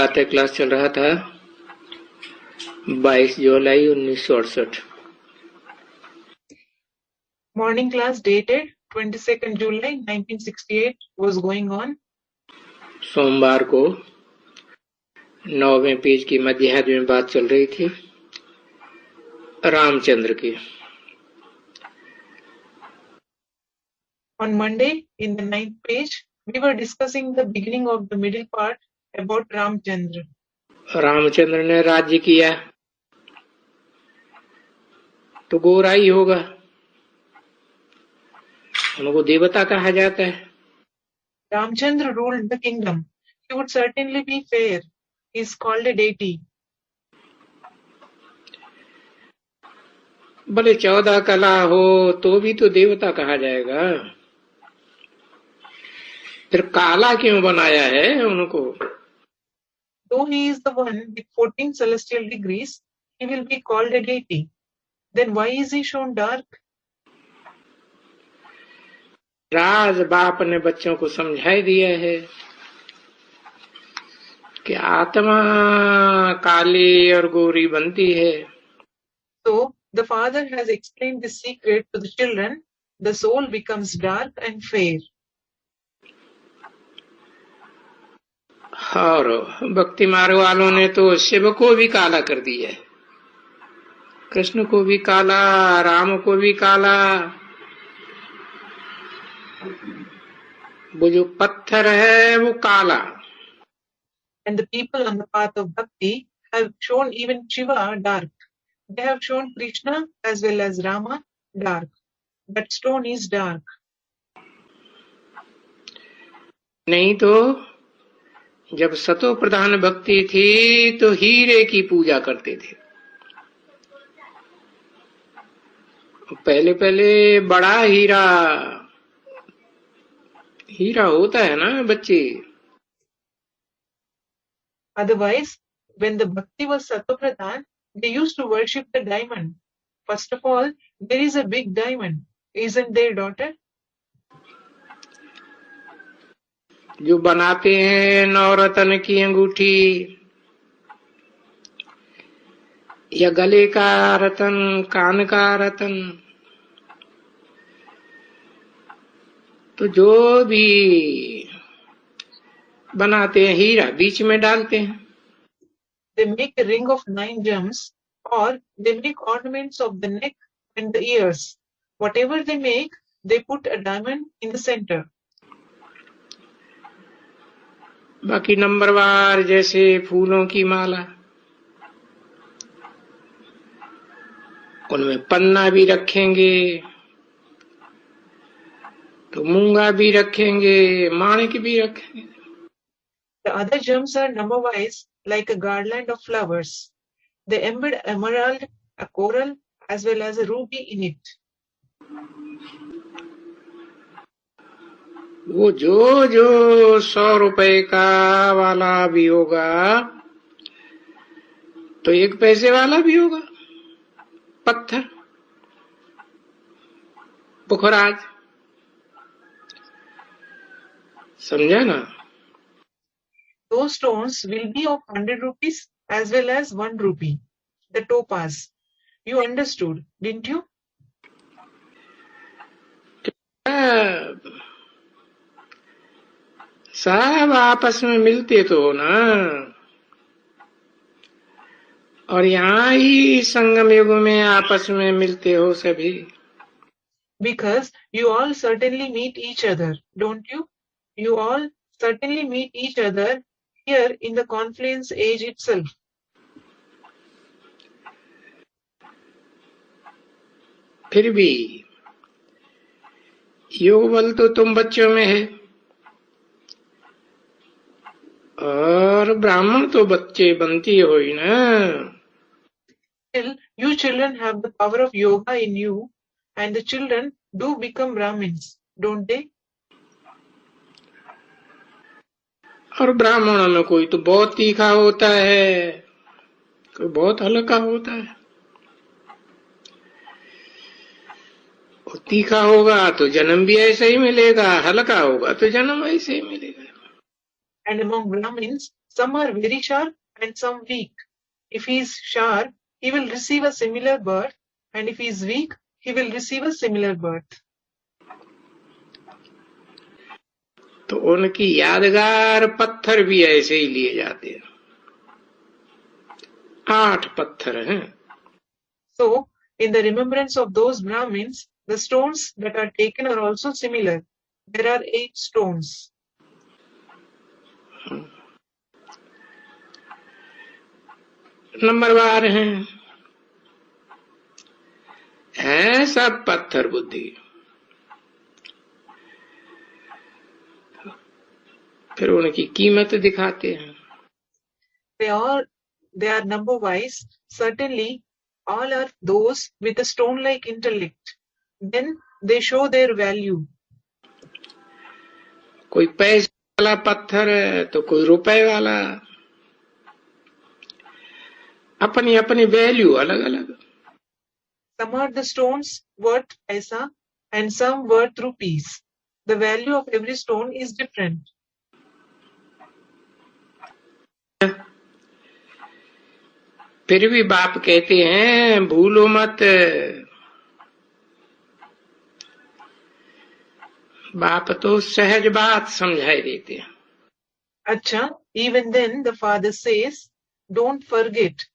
प्रातः क्लास चल रहा था 22 जुलाई 1968। Morning class dated 22nd July 1968 was going on. सोमवार को 9वें पेज की मध्याह्न में बात चल रही थी रामचंद्र की। On Monday, in the 9th page, we were discussing the beginning of the middle part about Ramchandra. Ramchandra ने राज्य किया तो गोरा ही होगा, उनको देवता कहा जाता है। Ramchandra ruled the kingdom. He would certainly be fair. He is called a deity. भले 14 कला हो तो भी तो देवता कहा जाएगा। फिर काला क्यों बनाया है उनको? Though he is the one with 14 celestial degrees, he will be called a deity. Then why is he shown dark? राज बाप ने बच्चों को समझाई दिया है कि आत्मा काली और गोरी बनती है। So the father has explained this secret to the children. The soul becomes dark and fair. और भक्ति मार्ग वालों ने तो शिव को भी काला कर दिया है, कृष्ण को भी काला, राम को भी काला। वो जो पत्थर है वो काला। And the people on the path of bhakti have shown even Shiva dark. They have shown Krishna as well as Rama dark. But stone is dark. नहीं तो जब सतो प्रधान भक्ति थी तो हीरे की पूजा करते थे। पहले पहले बड़ा हीरा होता है ना बच्चे। Otherwise, when the bhakti was Satopradhan, they used to worship the diamond. First of all, there is a big diamond. Isn't there, daughter? जो बनाते हैं नवरत्न की अंगूठी या गले का रतन, कान का रतन, तो जो भी बनाते हैं हीरा बीच में डालते हैं। They make a ring of 9 gems, or they make ornaments of the neck and the ears. Whatever they make, they put a diamond in the center. बाकी नंबरवार जैसे फूलों की माला, उनमें पन्ना भी रखेंगे तो मूंगा भी रखेंगे, माणिक भी रखेंगे। The other gems are number-wise, like a garland of flowers. They embed emerald, a coral, as well as a ruby in it. वो जो 100 रुपए का वाला भी होगा तो 1 पैसे वाला भी होगा। पत्थर, पुखराज, समझा ना? Those stones will be of 100 rupees as well as 1 rupee. The topaz. You understood, didn't you? सब आपस में मिलते तो हो ना, और यहाँ ही संगम युग में आपस में मिलते हो सभी। Because you all certainly meet each other, don't you? You all certainly meet each other here in the confluence age itself. फिर भी योग बल तो तुम बच्चों में है, और ब्राह्मण तो बच्चे बनती हो ही ना। Still, you children have the power of yoga in you, and the children do become Brahmins, don't they? और ब्राह्मणों में कोई तो बहुत तीखा होता है, कोई बहुत हल्का होता है। और तीखा होगा तो जन्म भी ऐसा ही मिलेगा, हल्का होगा तो जन्म ऐसे ही मिलेगा। And among Brahmins, Some are very sharp and some weak. If he is sharp, he will receive a similar birth, and if he is weak, he will receive a similar birth. तो उनकी यादगार पत्थर भी ऐसे ही लिए जाते हैं। 8 पत्थर हैं। So, in the remembrance of those Brahmins, the stones that are taken are also similar. There are 8 stones. नंबरवार हैं, सब पत्थर बुद्धि। फिर उनकी कीमत दिखाते हैं। They are number wise. Certainly, all are those with a stone-like intellect. Then they show their value. कोई पैसे वाला पत्थर है तो कोई रुपए वाला, अपनी अपनी वैल्यू अलग अलग। Some are the stones worth paisa and some worth rupees. The value of every stone is different. फिर भी बाप कहते हैं भूलो मत। बाप तो सहज बात समझाई देते हैं। Acha, even then the father says, don't forget.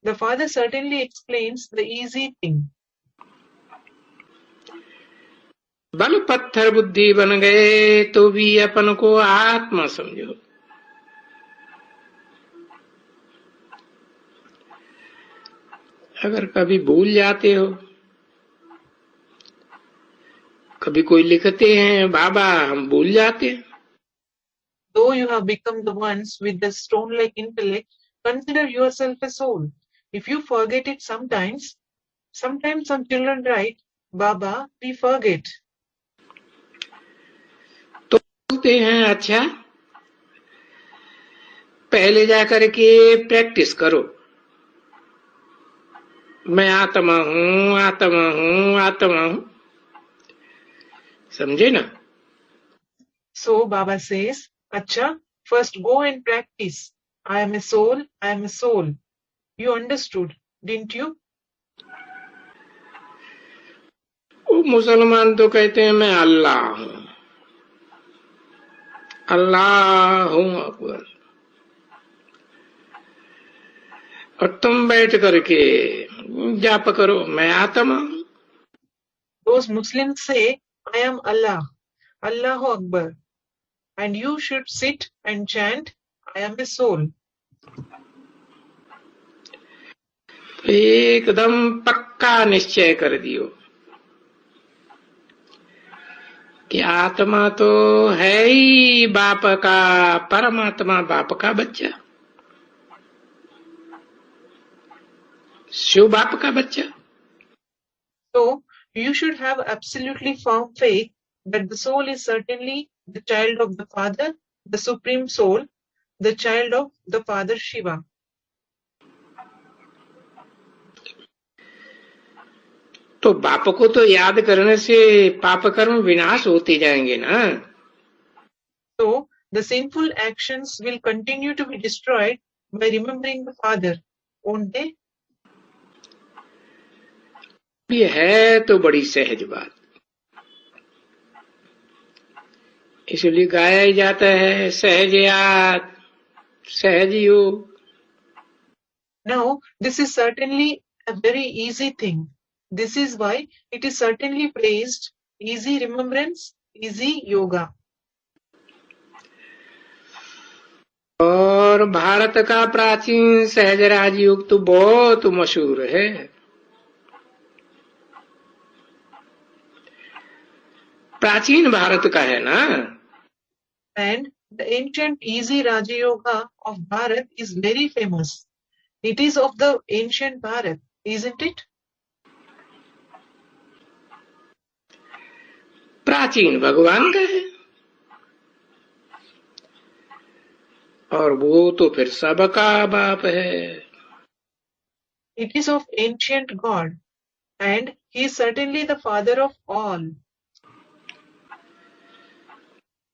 The father certainly explains the easy thing. बल पत्थर बुद्धि बन गए तो भी अपन को आत्मा समझो। अगर कभी भूल जाते हो, कभी कोई लिखते हैं बाबा हम भूल जाते हैं। Though you have become the ones with the stone-like intellect, consider yourself a soul. If you forget it sometimes some children write, Baba, we forget. तो बोलते हैं अच्छा पहले जाकर के प्रैक्टिस करो, मैं आत्मा हूं आत्मा हूं आत्मा हूं, समझे ना? So Baba says, Acha, first go and practice. I am a soul, I am a soul. You understood, didn't you? वो मुसलमान तो कहते हैं मैं अल्लाह हूं, अल्लाह हूं अकबर। और तुम बैठ करके जाप करो मैं आत्मा हूं। Those Muslims say, I am Allah, Allahu Akbar. And you should sit and chant, I am a soul. एकदम पक्का निश्चय कर दियो कि आत्मा तो है ही बाप का, परमात्मा बाप का बच्चा, शिव बाप का बच्चा। So you should have absolutely firm faith that the soul is certainly the child of the Father, the Supreme Soul, the child of the Father Shiva. तो बाप को तो याद करने से पाप कर्म विनाश होते जाएंगे ना। So the sinful actions will continue to be destroyed by remembering the Father, won't they? ये है तो बड़ी सहज बात, इसलिए गाया ही जाता है सहज याद सहज योग। Now this is certainly a very easy thing. This is why it is certainly praised, easy remembrance, easy yoga. और भारत का प्राचीन सहज राजयोग तो बहुत मशहूर है। प्राचीन भारत का है ना। And the ancient easy Raja Yoga of Bharat is very famous. It is of the ancient Bharat, isn't it? प्राचीन भगवान का है और वो तो फिर सबका बाप है। It is of ancient God and he is certainly the father of all.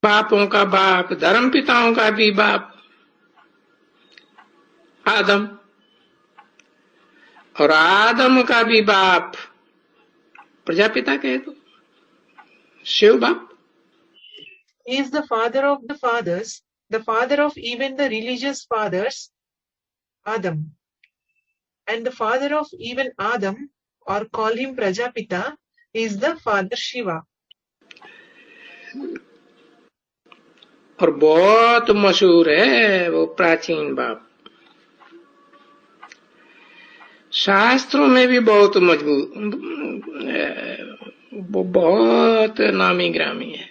बापों का बाप, धर्म पिताओं का भी बाप। आदम, और आदम का भी बाप प्रजापिता कहे तो शिव बाप। He is the father of the fathers, the father of even the religious fathers, Adam. And the father of even Adam, or call him Prajapita, is the father Shiva. और बहुत मशहूर है वो प्राचीन बाप, शास्त्रों में भी बहुत मजबूत, वो बहुत नामी ग्रामी है।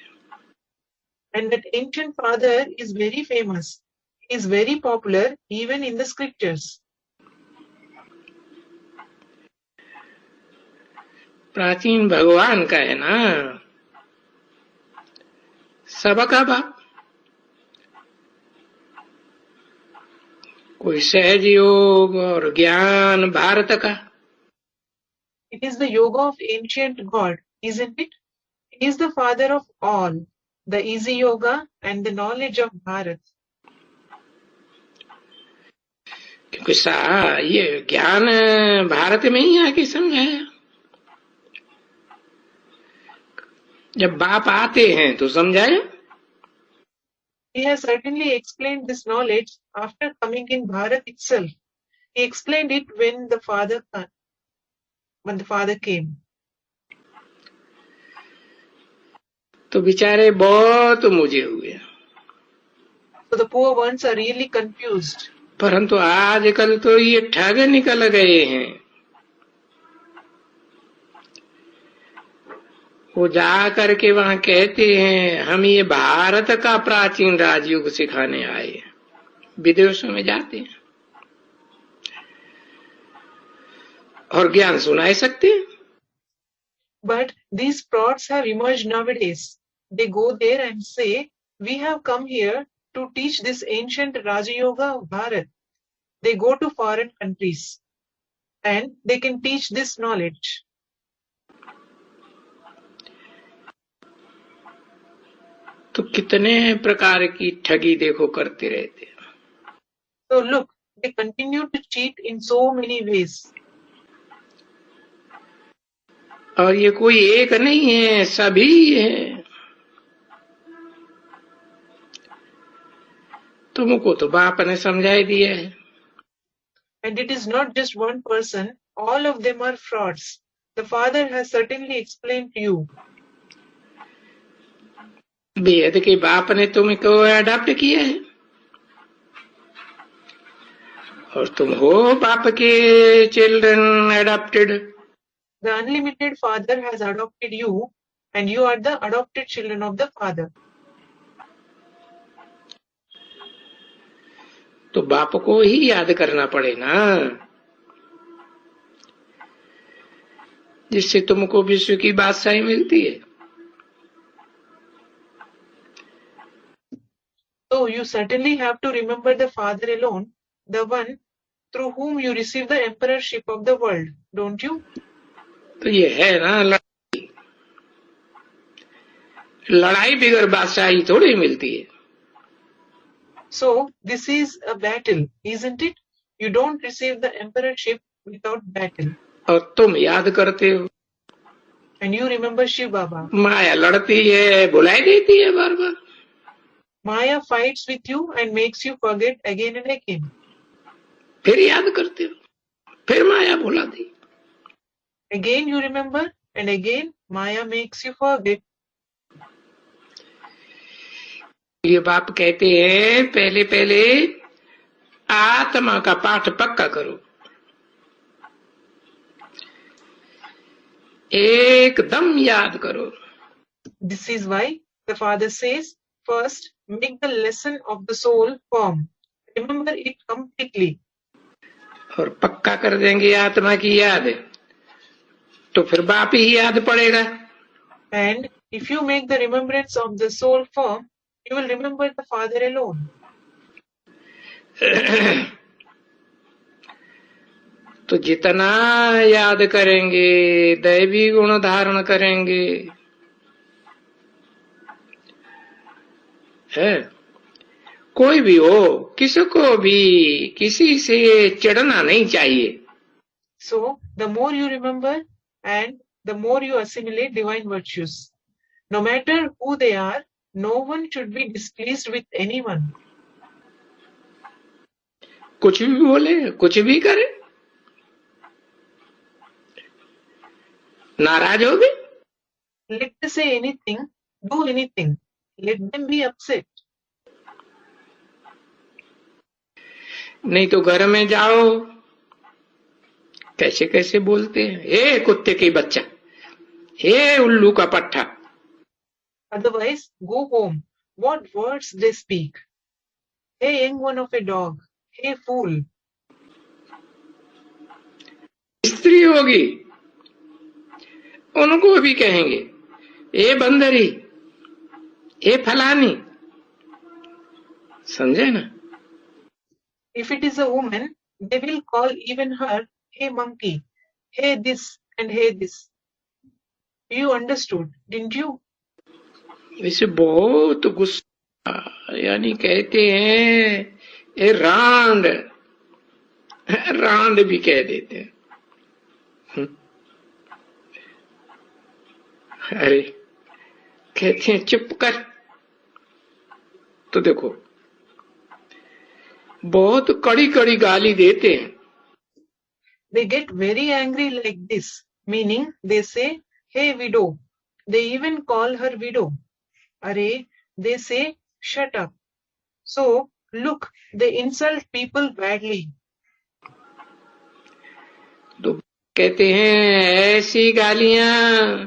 And that ancient father is very famous. He is very popular even in the scriptures. प्राचीन भगवान का है ना, सबका बाप। कोई सहज योग और ज्ञान भारत का। It is the yoga of ancient God, isn't it? He is the father of all, the easy yoga and the knowledge of Bharat. क्योंकि ये ज्ञान भारत में ही आके समझाया। जब बाप आते हैं तो समझाया। He has certainly explained this knowledge after coming in Bharat itself. He explained it when the father came. तो बेचारे बहुत मुझे हुए। So the poor ones are really confused. परंतु आजकल तो ये ठग निकल गए हैं। वो जा करके वहां कहते हैं हम ये भारत का प्राचीन राजयुग सिखाने आए। विदेशों में जाते हैं और ज्ञान सुना सकते हैं। But these frauds have emerged nowadays. They go there and say, we have come here to teach this ancient Raja Yoga of Bharat. They go to foreign countries and they can teach this knowledge. तो कितने प्रकार की ठगी देखो करते रहते हैं। So look, they continue to cheat in so many ways. और ये कोई एक नहीं है, सभी है। तुमको तो बाप ने समझा दिया है। And it is not just one person, all of them are frauds. The Father has certainly explained to you. वेद के बाप ने तुमको अडॉप्ट किया है और तुम हो बाप के children adopted. The unlimited Father has adopted you and you are the adopted children of the Father. तो बाप को ही याद करना पड़े ना, जिससे तुमको विश्व की बादशाही मिलती है। So you certainly have to remember the Father alone, the one through whom you receive the emperorship of the world, don't you? तो ये है ना लड़ाई, लड़ाई बिगर बादशाही थोड़ी मिलती है। So this is a battle, isn't it? You don't receive the emperorship without battle. और तुम याद करते हो। And you remember Shiv Baba. माया लड़ती है, भुलाई देती है बार बार। Maya fights with you and makes you forget again and again. फिर याद करते हो, फिर माया भुला दी। Again you remember and again Maya makes you forget. ये बाप कहते हैं पहले पहले आत्मा का पाठ पक्का करो, एकदम याद करो। This is why the Father says, first make the lesson of the soul firm. Remember it completely. और पक्का कर देंगे आत्मा की याद, तो फिर बाप ही याद पड़ेगा। And if you make the remembrance of the soul firm, you will remember the Father alone. तो जितना याद करेंगे, दैवी गुण धारण करेंगे, है कोई भी हो, किसी को भी किसी से चिढ़ना नहीं चाहिए। So, the more you remember and the more you assimilate divine virtues. No matter who they are, no one should be displeased with anyone. कुछ भी बोले, कुछ भी करे, नाराज हो गए, Let them say anything, do anything. Let them be upset. नहीं तो घर में जाओ, कैसे कैसे बोलते हैं, हे कुत्ते की बच्चा, हे उल्लू का पट्टा। Otherwise, go home. What words they speak. Hey, young one of a dog. Hey, fool. स्त्री होगी, उनको भी कहेंगे, ए बंदरी, ए फलानी, समझे ना। If it is a woman, they will call even her, hey monkey, hey this and hey this. You understood, didn't you? इसे बहुत गुस्सा, यानी कहते हैं ए रांड, रांड भी कह देते हैं। अरे कहते हैं चुप कर, तो देखो बहुत कड़ी कड़ी गाली देते हैं। They get very angry like this, meaning they say, hey widow. They even call her widow. Arey, they say, shut up. So, look, they insult people badly. तो कहते हैं ऐसी गालियां,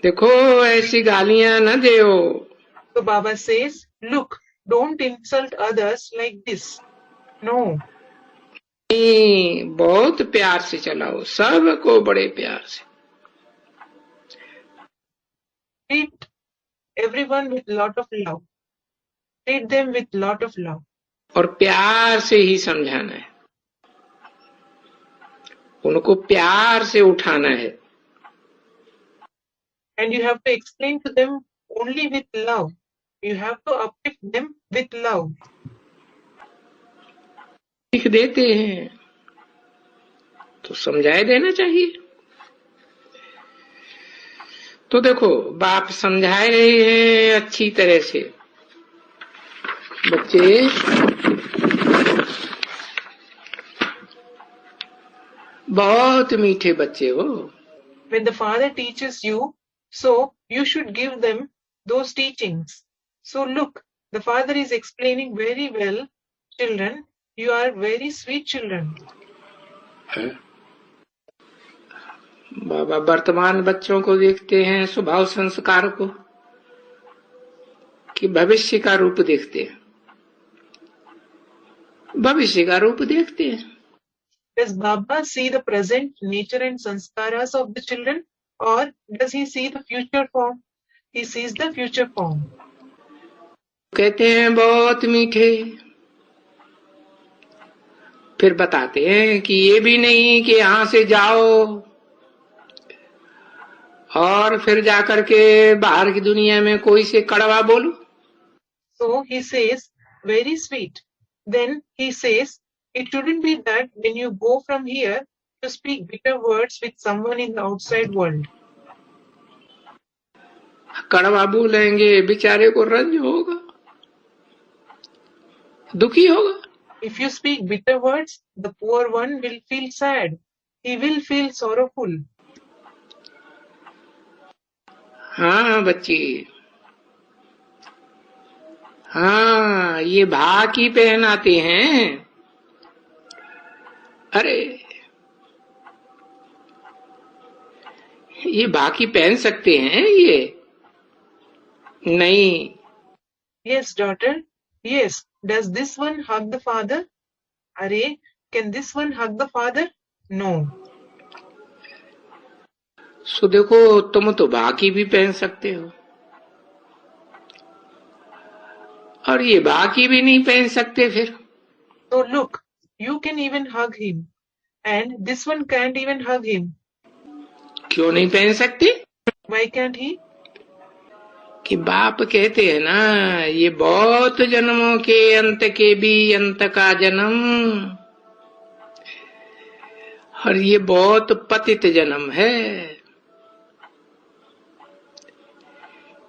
देखो ऐसी गालियां न देओ। So Baba says, look, don't insult others like this. No. बहुत प्यार से चलाओ, सबको बड़े प्यार से। Treat everyone with lot of love. Treat them with lot of love. और प्यार से ही समझाना है, उनको प्यार से उठाना है। And you have to explain to them only with love. You have to uplift them with love. लिख देते हैं तो समझाए देना चाहिए। तो देखो बाप समझाए रहे हैं अच्छी तरह से, बच्चे बहुत मीठे बच्चे हो। When the father teaches you, so you should give them those teachings. So look, the father is explaining very well, children, you are very sweet children. बाबा वर्तमान बच्चों को देखते हैं, स्वभाव संस्कार को, कि भविष्य का रूप देखते हैं, भविष्य का रूप देखते हैं। Does Baba see the present nature and sanskaras of the children, or does he see the future form? He sees the future form. कहते हैं बहुत मीठे, फिर बताते हैं कि ये भी नहीं कि यहां से जाओ और फिर जाकर के बाहर की दुनिया में कोई से कड़वा बोलो। So he says, very sweet. Then he says, it shouldn't be that when you go from here to speak bitter words with someone in the outside world. कड़वा बोलेंगे बेचारे को रंज होगा, दुखी होगा। If you speak bitter words, the poor one will feel sad. He will feel sorrowful. हाँ बच्ची, हाँ ये भाकी पहनाते हैं। अरे ये बाकी पहन सकते हैं ये? नहीं। Yes, daughter. Yes. Does this one hug the father? Arey, can this one hug the father? No. सो देखो तुम तो बाकी भी पहन सकते हो और ये बाकी भी नहीं पहन सकते फिर। So look, you can even hug him, and this one can't even hug him. क्यों नहीं पहन सकते? Why can't he? कि बाप कहते हैं ना, ये बहुत जन्मों के अंत के भी अंत का जन्म, और ये बहुत पतित जन्म है,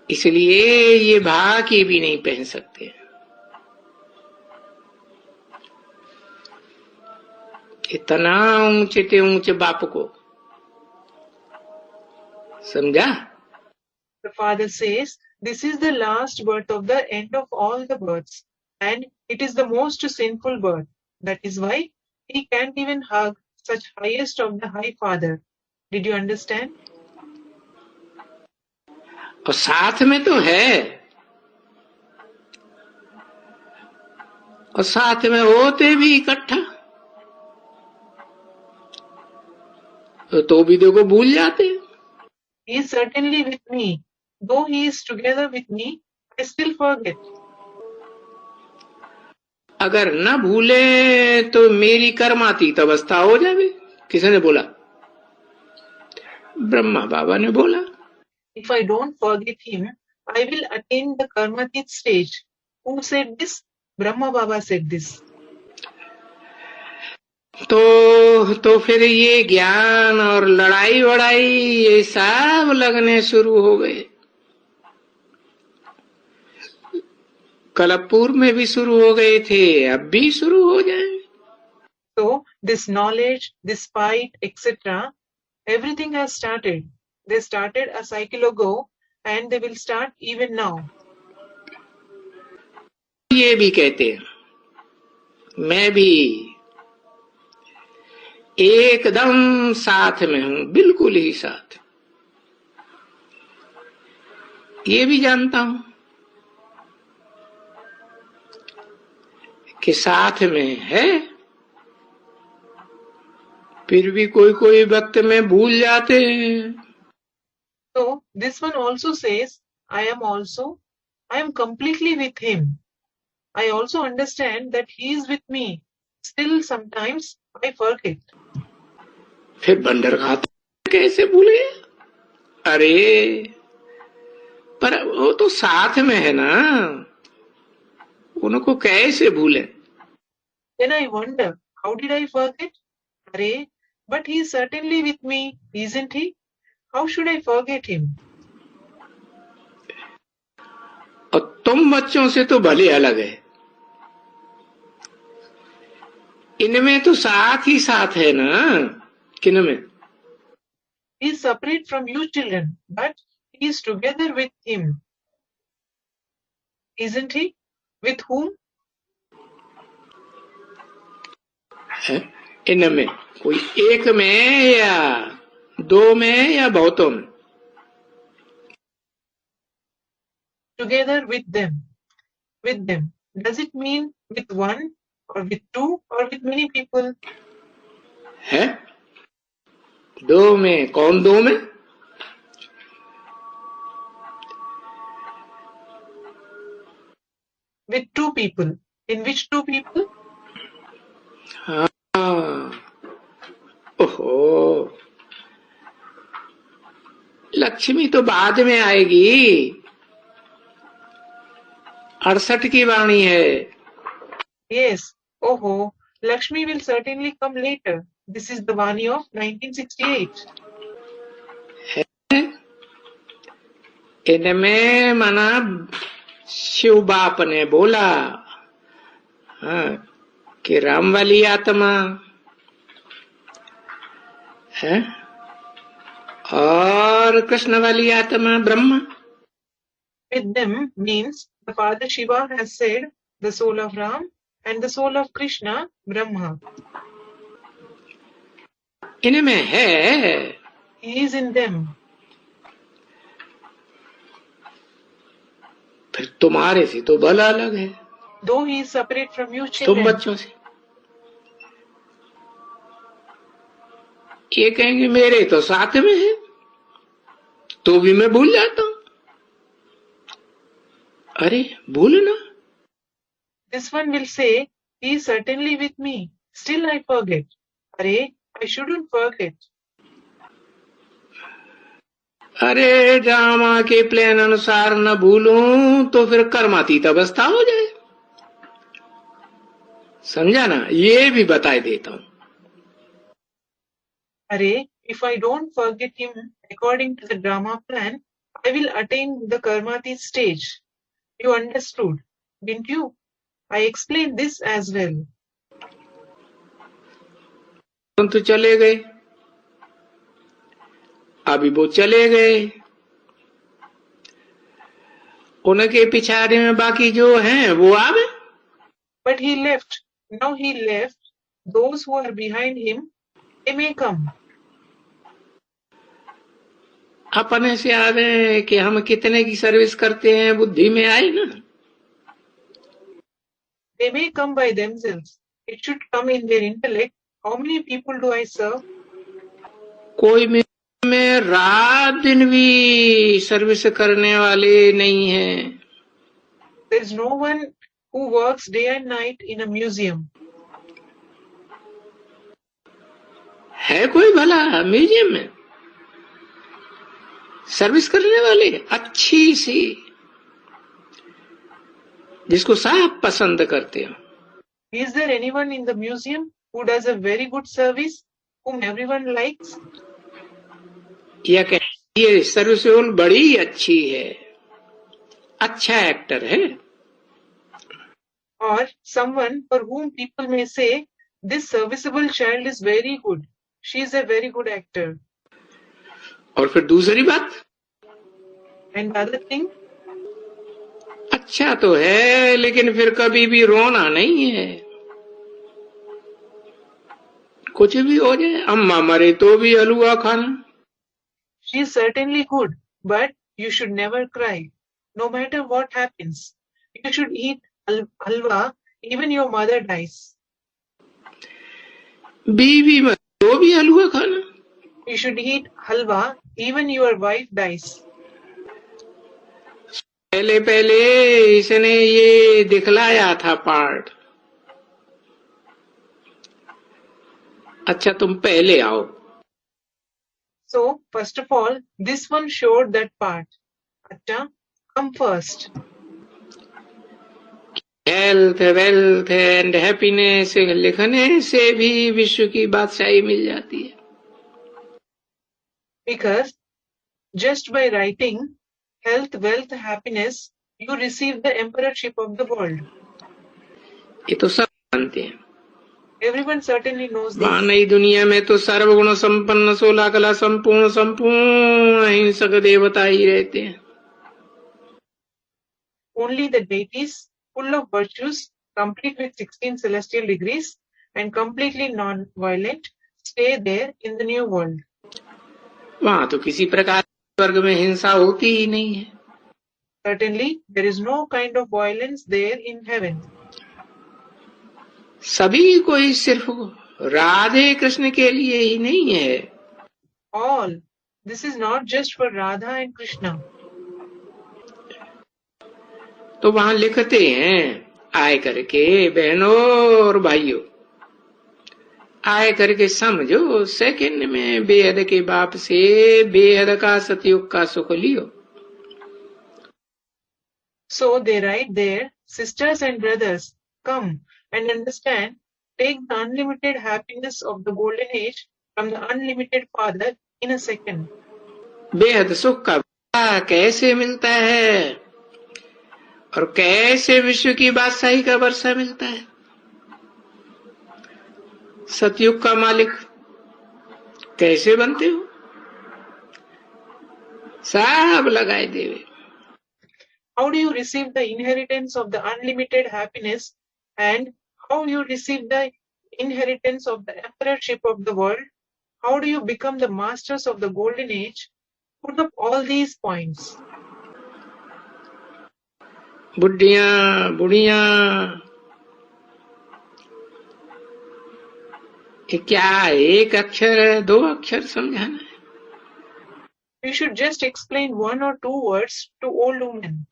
इसलिए ये भाके भी नहीं पहन सकते। इतना ऊंचे ते ऊंचे बाप को समझा। The father says, this is the last birth of the end of all the births, and it is the most sinful birth. That is why he can't even hug such highest of the high father. Did you understand? और साथ में तो है, और साथ में होते भी इकट्ठा, तो भी देखो भूल जाते। He is certainly with me. Though he is together with me, I still forget. अगर न भूले तो मेरी कर्मातीत अवस्था हो जाए। किसने बोला? ब्रह्मा बाबा ने बोला। If I don't forget him, I will attain the karmatit stage. Who said this? Brahma Baba said this. तो फिर ये ज्ञान और लड़ाई वड़ाई ये सब लगने शुरू हो गए। कलपुर में भी शुरू हो गए थे, अब भी शुरू हो जाए। So this knowledge, this fight, etc., everything has started. They started a cycle ago, and they will start even now. ये भी कहते हैं, मैं भी एकदम साथ में हूं, बिल्कुल ही साथ। ये भी जानता हूं कि साथ में है, फिर भी कोई वक्त में भूल जाते हैं। So this one also says, I am completely with him. I also understand that he is with me. Still sometimes I forget. फिर बंदर खाते कैसे भूले? अरे पर वो तो साथ में है ना, उनको कैसे भूले? Then I wonder, how did I forget? Arey, but he is certainly with me, isn't he? How should I forget him? और तुम बच्चों से तो भले अलग है, इनमें तो साथ ही साथ है ना। किनमें? He is separate from you children, but he is together with him. Isn't he? With whom? है इनमें कोई एक में या दो में या बहुतों में? Together with them. With them. Does it mean with one or with two or with many people? है दो में। कौन दो में? With two people. In which two people? हाँ, ओहो, लक्ष्मी तो बाद में आएगी, 68 की वाणी है। Yes. Oh, Lakshmi will certainly come later. This is the Vani of 1968. इनमें मना शिव बाप ने बोला, हाँ, कि राम वाली आत्मा है और कृष्ण वाली आत्मा Brahma. With them means the Father Shiva has said the soul of Ram and the soul of Krishna, Brahma. इनमें है, He is in them. फिर तुम्हारे से तो बल अलग है, Though he is separate from you तुम children. बच्चों से। ये कहेंगे मेरे तो साथ में है, तो भी मैं भूल जाता हूं। अरे भूलना। This one will say, he is certainly with me. Still I forget. Arey, I shouldn't forget. अरे ड्रामा के प्लान अनुसार न भूलूं तो फिर कर्मातीत अवस्था हो जाए, समझा ना, ये भी बता देता हूं। Array, if I don't forget him according to the drama plan, I will attain the Karmati stage. You understood, didn't you? I explained this as well. तुम तो चले गए, अभी वो चले गए, उनके पिछाड़े में बाकी जो हैं वो आ गए। But he left. Now he left. Those who are behind him, they may come. अपने से आ गए कि हम कितने की सर्विस करते हैं, बुद्धि में आई ना। They may come by themselves. It should come in their intellect. How many people do I serve? कोई में रात दिन भी सर्विस करने वाले नहीं हैं। There is no one who works day and night in a museum. है कोई भला म्यूजियम में सर्विस करने वाले अच्छी सी, जिसको सब पसंद करते हो? Is there anyone in the museum who does a very good service, whom everyone likes? या कह ये सर्विस रोल बड़ी अच्छी है, अच्छा एक्टर है, Or someone for whom people may say, this serviceable child is very good. She is a very good actor. और फिर दूसरी बात, And the other thing, अच्छा तो है लेकिन फिर कभी भी रोना नहीं है। कुछ भी हो जाए, अम्मा मरे तो भी हलवा खाना। she is certainly good, but you should never cry. No matter what happens, you should eat halwa, even your mother dies. बीवी मरे तो भी हलवा खाना। You should eat halwa, even your wife dies. पहले पहले इसने ये दिखलाया था पार्ट। अच्छा तुम पहले आओ। So, first of all, this one showed that part. Acha, come first. Health wealth and happiness लिखने से भी विश्व की बादशाही मिल जाती है। Because just by writing health, wealth, happiness, you receive the emperorship of the world. ये तो सब जानते हैं। Everyone certainly knows this. वहां नई दुनिया में तो सर्वगुण संपन्न 16 कला संपूर्ण संपूर्ण अहिंसक देवता ही रहते हैं। Only the deities, full of virtues, complete with 16 celestial degrees, and completely non-violent, stay there in the new world. वहां तो किसी प्रकार स्वर्ग में हिंसा होती ही नहीं है। Certainly, there is no kind of violence there in heaven. सभी कोई सिर्फ राधे कृष्ण के लिए ही नहीं है। All. This is not just for Radha and Krishna. तो वहां लिखते हैं आए करके बहनों और भाइयों, आए करके समझो सेकंड में बेहद के बाप से बेहद का सतयुग का सुख लियो। So they write there, sisters and brothers, come and understand, take the unlimited happiness of the golden age from the unlimited Father in a second. बेहद सुख का वर्षा कैसे मिलता है और कैसे विश्व की बादशाही का वर्षा मिलता है। सतयुग का मालिक कैसे बनते हो, सब लगाए देवे। How do you receive the inheritance of the unlimited happiness, and how you receive the inheritance of the emperorship of the world? How do you become the masters of the golden age? Put up all these points. बुढ़ियां बुढ़ियां ये क्या एक अक्षर दो अक्षर समझाना है? You should just explain 1 or 2 words to old women.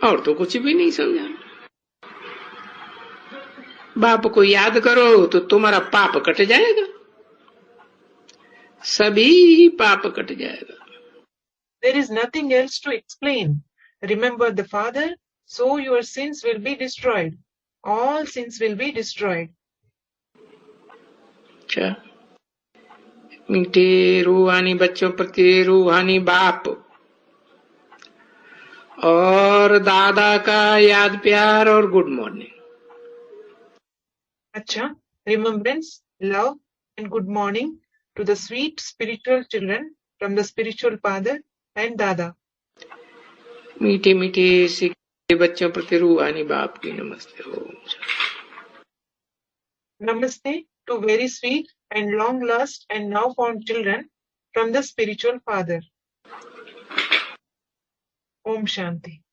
और तो कुछ भी नहीं समझाना। बाप को याद करो तो तुम्हारा पाप कट जाएगा, सभी पाप कट जाएगा। There is nothing else to explain. Remember the Father, so your sins will be destroyed. All sins will be destroyed. अच्छा, मीठे रूहानी बच्चों प्रति रूहानी बाप और दादा का याद प्यार और good morning. Acha, remembrance, love, and good morning to the sweet spiritual children from the spiritual father and Dada. मीठे मीठे सीखे बच्चों प्रति रूहानी बाप की नमस्ते. ओम Namaste to very sweet and long lost and now found children from the spiritual father. Om Shanti.